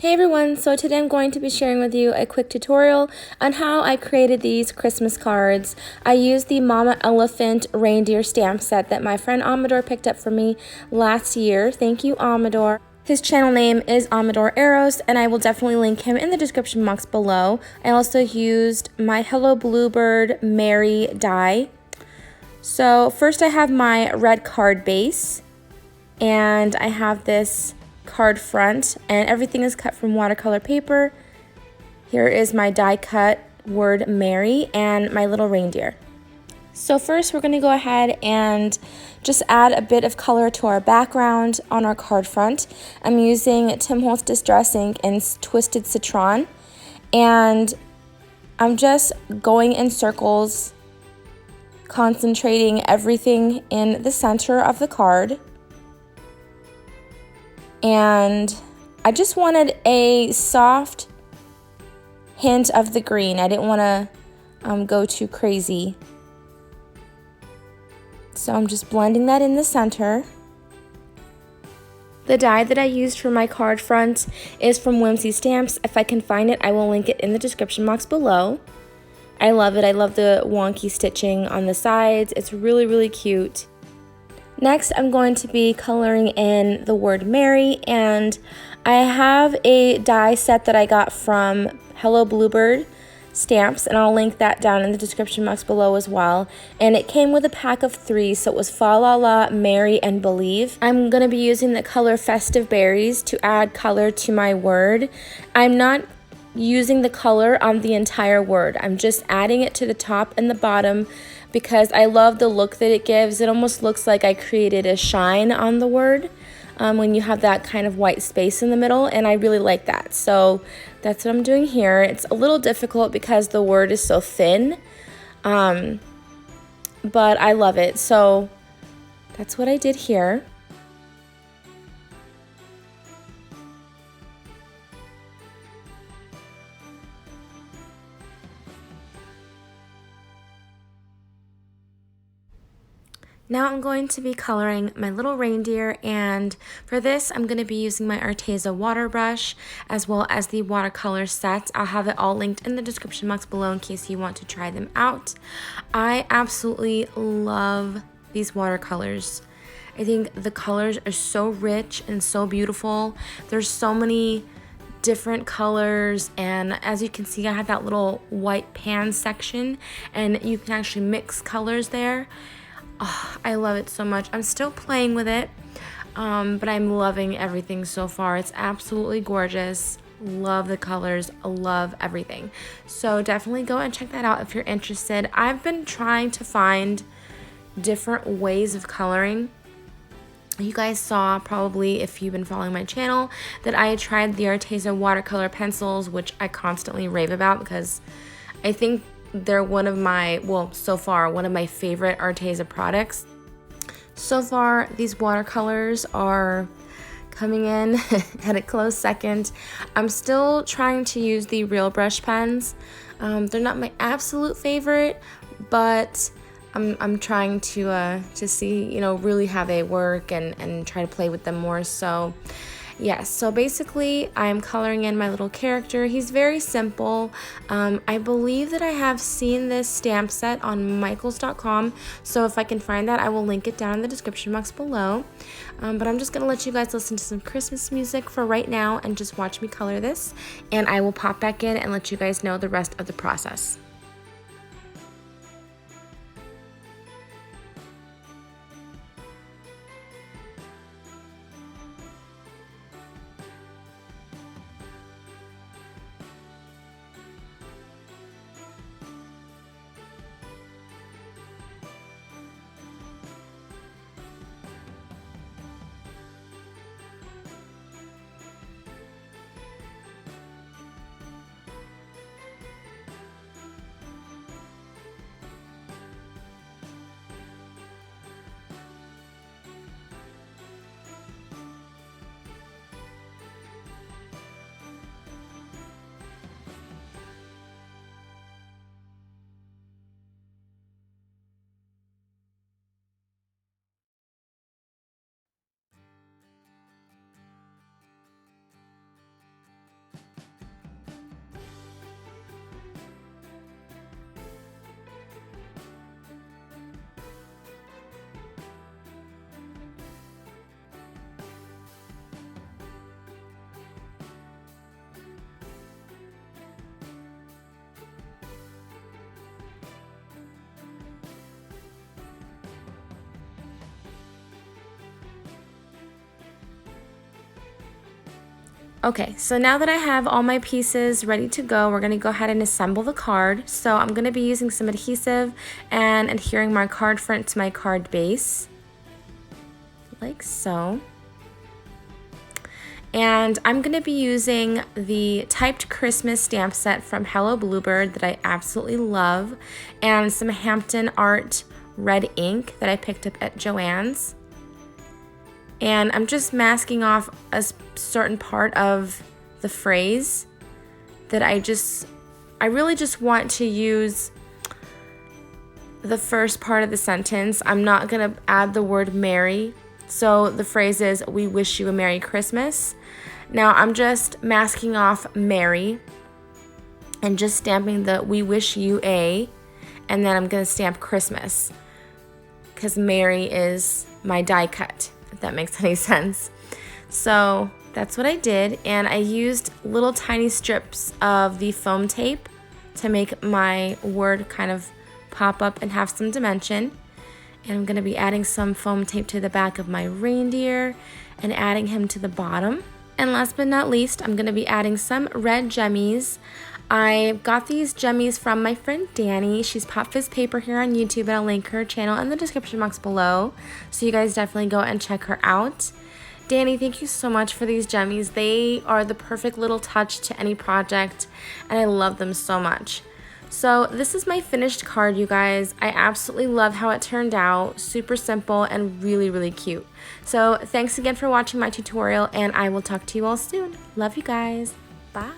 Hey everyone, so today I'm going to be sharing with you a quick tutorial on how I created these Christmas cards. I used the Mama Elephant reindeer stamp set that my friend Amador picked up for me last year. Thank you, Amador. His channel name is Amador Arrows, and I will definitely link him in the description box below. I also used my Hello Bluebird Mary die. So first I have my red card base, and I have this card front, and everything is cut from watercolor paper. Here is my die cut word Mary and my little reindeer. So first we're going to go ahead and just add a bit of color to our background on our card front. I'm using Tim Holtz Distress Ink in Twisted Citron, and I'm just going in circles, concentrating everything in the center of the card. And I just wanted a soft hint of the green. I didn't want to go too crazy. So I'm just blending that in the center. The die that I used for my card front is from Whimsy Stamps. If I can find it, I will link it in the description box below. I love it. I love the wonky stitching on the sides. It's really, really cute. Next, I'm going to be coloring in the word Mary, and I have a die set that I got from Hello Bluebird Stamps, and I'll link that down in the description box below as well. And it came with a pack of 3, so it was Fa La La, Mary, and Believe. I'm going to be using the color Festive Berries to add color to my word. I'm not using the color on the entire word. I'm just adding it to the top and the bottom because I love the look that it gives. It almost looks like I created a shine on the word when you have that kind of white space in the middle, and I really like that. So that's what I'm doing here. It's a little difficult because the word is so thin, but I love it. So that's what I did here. Now I'm going to be coloring my little reindeer, and for this I'm going to be using my Arteza water brush as well as the watercolor sets. I'll have it all linked in the description box below in case you want to try them out. I absolutely love these watercolors. I think the colors are so rich and so beautiful. There's so many different colors, and as you can see I have that little white pan section and you can actually mix colors there. Oh, I love it so much. I'm still playing with it, but I'm loving everything so far. It's absolutely gorgeous. Love the colors, love everything. So definitely go and check that out if you're interested. I've been trying to find different ways of coloring. You guys saw probably, if you've been following my channel, that I tried the Arteza watercolor pencils, which I constantly rave about because I think they're one of my, well, so far, one of my favorite Arteza products. So far, these watercolors are coming in at a close second. I'm still trying to use the Real Brush pens. They're not my absolute favorite, but I'm trying to see, you know, really how they work and try to play with them more. So yes, so basically I'm coloring in my little character. He's very simple. I believe that I have seen this stamp set on michaels.com, so if I can find that I will link it down in the description box below. But I'm just gonna let you guys listen to some Christmas music for right now and just watch me color this, and I will pop back in and let you guys know the rest of the process. Okay, so now that I have all my pieces ready to go, we're gonna go ahead and assemble the card. So I'm gonna be using some adhesive and adhering my card front to my card base, like so. And I'm gonna be using the typed Christmas stamp set from Hello Bluebird that I absolutely love, and some Hampton Art red ink that I picked up at Joann's. And I'm just masking off a certain part of the phrase that I really just want to use the first part of the sentence. I'm not gonna add the word Merry. So the phrase is, we wish you a Merry Christmas. Now I'm just masking off Merry and just stamping the we wish you a, and then I'm gonna stamp Christmas because Merry is my die cut, if that makes any sense. So that's what I did, and I used little tiny strips of the foam tape to make my word kind of pop up and have some dimension. And I'm going to be adding some foam tape to the back of my reindeer and adding him to the bottom. And last but not least, I'm going to be adding some red jemmies. I got these jemmies from my friend Danny. She's Pop Fizz Paper here on YouTube, and I'll link her channel in the description box below. So you guys definitely go and check her out. Danny, thank you so much for these jemmies. They are the perfect little touch to any project, and I love them so much. So this is my finished card, you guys. I absolutely love how it turned out. Super simple and really, really cute. So thanks again for watching my tutorial, and I will talk to you all soon. Love you guys. Bye.